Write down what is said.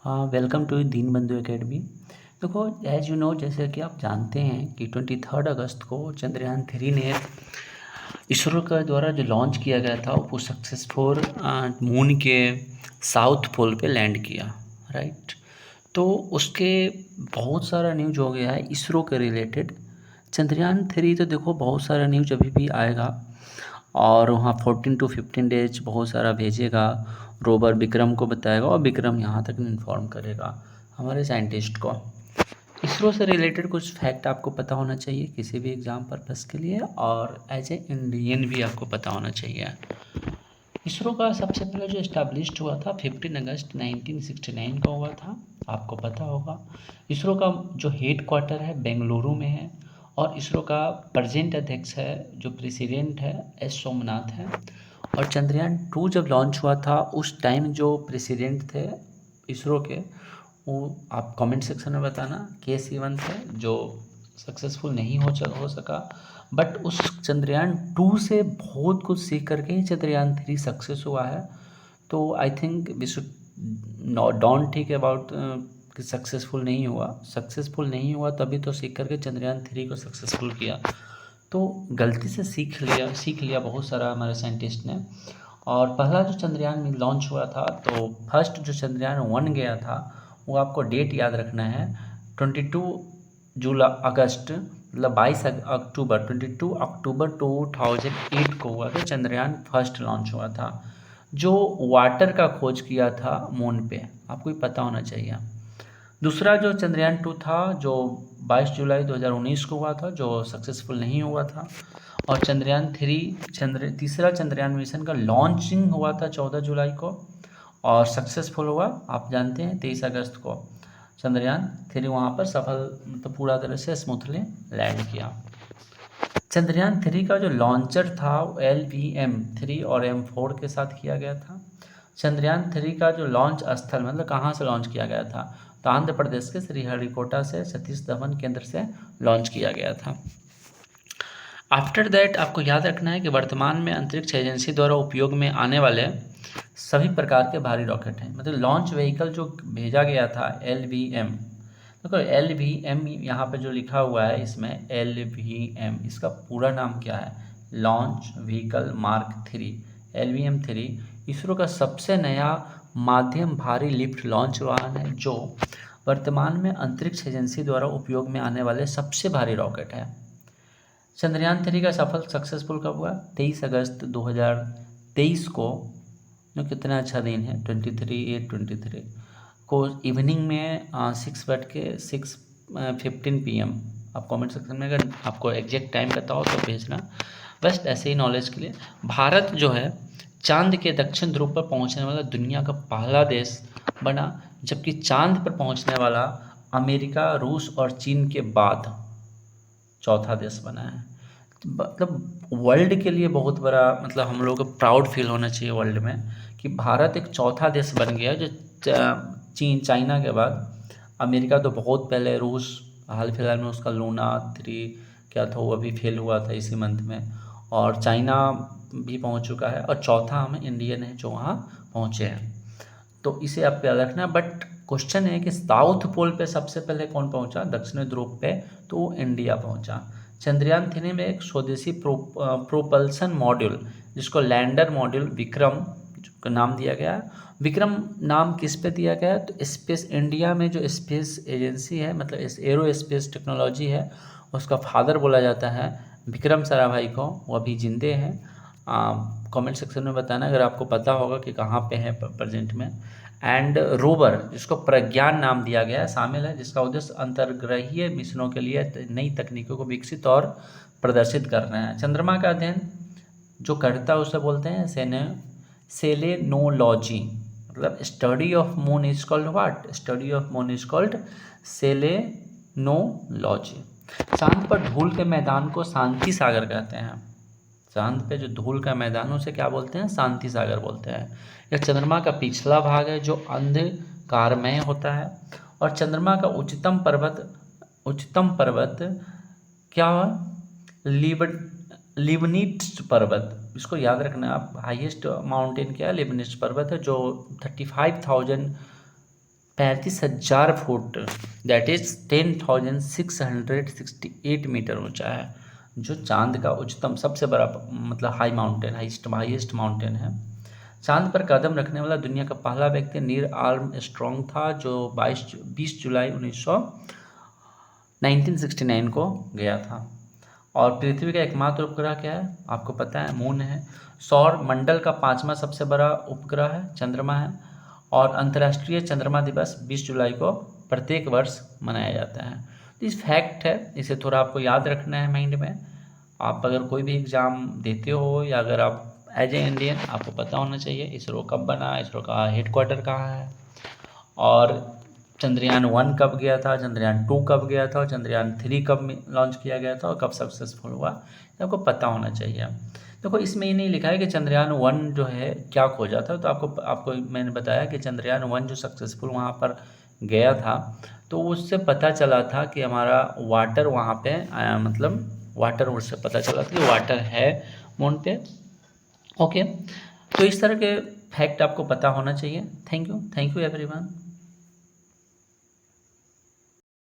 हाँ, welcome to Deenbandhu academy. देखो, as you know, जैसे कि आप जानते हैं कि 23 अगस्त को चंद्रयान 3 ने इसरो के द्वारा जो लॉन्च किया गया था वो सक्सेसफुल मून के साउथ पोल पे लैंड किया। राइट। तो उसके बहुत सारा न्यूज हो गया है इसरो के रिलेटेड। चंद्रयान 3 तो देखो बहुत सारा न्यूज अभी भी आएगा और वहाँ 14 to 15 डेज बहुत सारा भेजेगा। रोवर विक्रम को बताएगा और विक्रम यहाँ तक इन्फॉर्म करेगा हमारे साइंटिस्ट को। इसरो से रिलेटेड कुछ फैक्ट आपको पता होना चाहिए किसी भी एग्ज़ाम पर्पज़ के लिए, और एज ए इंडियन भी आपको पता होना चाहिए। इसरो का सबसे पहले जो इस्टेब्लिश्ड हुआ था 15 अगस्त 1969 को हुआ था, आपको पता होगा। इसरो का जो हेड क्वार्टर है बेंगलुरु में है, और इसरो का प्रेजेंट अध्यक्ष है जो प्रेसिडेंट है एस सोमनाथ है। और चंद्रयान 2 जब लॉन्च हुआ था उस टाइम जो प्रेसिडेंट थे इसरो के, वो आप कमेंट सेक्शन में बताना, के सिवन थे जो सक्सेसफुल नहीं हो सका। बट उस चंद्रयान 2 से बहुत कुछ सीख करके ही चंद्रयान 3 सक्सेस हुआ है। तो I think we should don't think about कि सक्सेसफुल नहीं हुआ तभी तो सीख करके चंद्रयान 3 को सक्सेसफुल किया। तो गलती से सीख लिया बहुत सारा हमारे साइंटिस्ट ने। और पहला जो चंद्रयान में लॉन्च हुआ था, तो फर्स्ट जो चंद्रयान 1 गया था, वो आपको डेट याद रखना है 22 अगस्त, मतलब 22 अक्टूबर, 22 अक्टूबर 2008 को हुआ था। चंद्रयान 1 लॉन्च हुआ था जो वाटर का खोज किया था मून पे, आपको भी पता होना चाहिए। दूसरा जो चंद्रयान 2 था जो 22 जुलाई 2019 को हुआ था, जो सक्सेसफुल नहीं हुआ था। और तीसरा चंद्रयान मिशन का लॉन्चिंग हुआ था 14 जुलाई को, और सक्सेसफुल हुआ आप जानते हैं 23 अगस्त को। चंद्रयान 3 वहाँ पर सफल, मतलब पूरा तरह से स्मूथली लैंड किया। चंद्रयान 3 का जो लॉन्चर था वो LVM-3 और M4 के साथ किया गया था। चंद्रयान 3 का जो लॉन्च स्थल, मतलब कहाँ से लॉन्च किया गया था, तो आंध्र प्रदेश के श्रीहरिकोटा से सतीश धवन केंद्र से लॉन्च किया गया था। आफ्टर दैट आपको याद रखना है कि वर्तमान में अंतरिक्ष एजेंसी द्वारा उपयोग में आने वाले सभी प्रकार के भारी रॉकेट हैं, मतलब लॉन्च व्हीकल जो भेजा गया था LVM। देखो LVM यहाँ पे जो लिखा हुआ है इसमें LVM, इसका पूरा नाम क्या है? Launch vehicle mark 3। LVM-3 ISRO का सबसे नया माध्यम भारी लिफ्ट लॉन्च वाहन है जो वर्तमान में अंतरिक्ष एजेंसी द्वारा उपयोग में आने वाले सबसे भारी रॉकेट है। चंद्रयान 3 का सफल सक्सेसफुल कब हुआ? 23 अगस्त 2023 को, जो कितना अच्छा दिन है, 23/8/23 को इवनिंग में 6:15 PM। आप कमेंट सेक्शन में अगर आपको एग्जैक्ट टाइम पता हो तो भेजना। बस ऐसे ही नॉलेज के लिए, भारत जो है चांद के दक्षिण ध्रुव पर पहुंचने वाला दुनिया का पहला देश बना, जबकि चांद पर पहुंचने वाला अमेरिका, रूस और चीन के बाद चौथा देश बना है। मतलब वर्ल्ड के लिए बहुत बड़ा, मतलब हम लोग को प्राउड फील होना चाहिए वर्ल्ड में कि भारत एक चौथा देश बन गया जो चाइना के बाद। अमेरिका तो बहुत पहले, रूस हाल फिलहाल में उसका लूना 3 क्या था वो अभी फेल हुआ था इसी मंथ में, और चाइना भी पहुंच चुका है, और चौथा हम इंडियन है जो वहाँ पहुँचे हैं। तो इसे आप याद रखना। बट क्वेश्चन है कि साउथ पोल पे सबसे पहले कौन पहुंचा, दक्षिणी ध्रुव पे, तो वो इंडिया पहुंचा। चंद्रयान 3 में एक स्वदेशी प्रोपल्सन मॉड्यूल जिसको लैंडर मॉड्यूल विक्रम का नाम दिया गया। विक्रम नाम किस पे दिया गया? तो स्पेस इंडिया में जो स्पेस एजेंसी है, मतलब एरो स्पेस टेक्नोलॉजी है, उसका फादर बोला जाता है विक्रम साराभाई को। वो अभी जिंदे हैं। कमेंट सेक्शन में बताना अगर आपको पता होगा कि कहाँ पे है प्रेजेंट में। एंड रोवर जिसको प्रज्ञान नाम दिया गया है शामिल है, जिसका उद्देश्य अंतर्ग्रहीय मिशनों के लिए नई तकनीकों को विकसित और प्रदर्शित करना है। चंद्रमा का अध्ययन जो करता है उसे बोलते हैं सेलेनोलॉजी, मतलब study of moon is called what? Study of moon is called selenology. चांद पर धूल के मैदान को शांति सागर कहते हैं। चांद पे जो धूल का मैदान है उसे क्या बोलते हैं? शांति सागर बोलते हैं। यह चंद्रमा का पिछला भाग है जो अंधकारमय होता है। और चंद्रमा का उच्चतम पर्वत क्या है? लिबनिट्स पर्वत, इसको याद रखना आप। हाईएस्ट माउंटेन क्या है? लिबनिट्स पर्वत है जो 35,000 35,000 फुट, दैट इज 10,668 मीटर ऊंचा है, जो चांद का उच्चतम सबसे बड़ा मतलब हाईएस्ट माउंटेन है। चांद पर कदम रखने वाला दुनिया का पहला व्यक्ति नील आर्मस्ट्रॉन्ग था, जो 20 जुलाई 1969 को गया था। और पृथ्वी का एकमात्र उपग्रह क्या है, आपको पता है, मून है। सौर मंडल का 5वां सबसे बड़ा उपग्रह है, चंद्रमा है। और अंतर्राष्ट्रीय चंद्रमा दिवस 20 जुलाई को प्रत्येक वर्ष मनाया जाता है। तो इस फैक्ट है, इसे थोड़ा आपको याद रखना है माइंड में। आप अगर कोई भी एग्ज़ाम देते हो या अगर आप एज ए इंडियन, आपको पता होना चाहिए इसरो कब बना, इसरो का हेडक्वार्टर कहाँ है, और चंद्रयान 1 कब गया था, चंद्रयान 2 कब गया था, और चंद्रयान 3 कब लॉन्च किया गया था और कब सक्सेसफुल हुआ, ये आपको पता होना चाहिए। देखो इसमें ये नहीं लिखा है कि चंद्रयान 1 जो है क्या खोजा था, तो आपको मैंने बताया कि चंद्रयान 1 जो सक्सेसफुल वहाँ पर गया था, तो उससे पता चला था कि हमारा वाटर वहाँ पे मतलब वाटर, उससे पता चला था कि वाटर है मून पे। ओके, तो इस तरह के फैक्ट आपको पता होना चाहिए। Thank you everyone.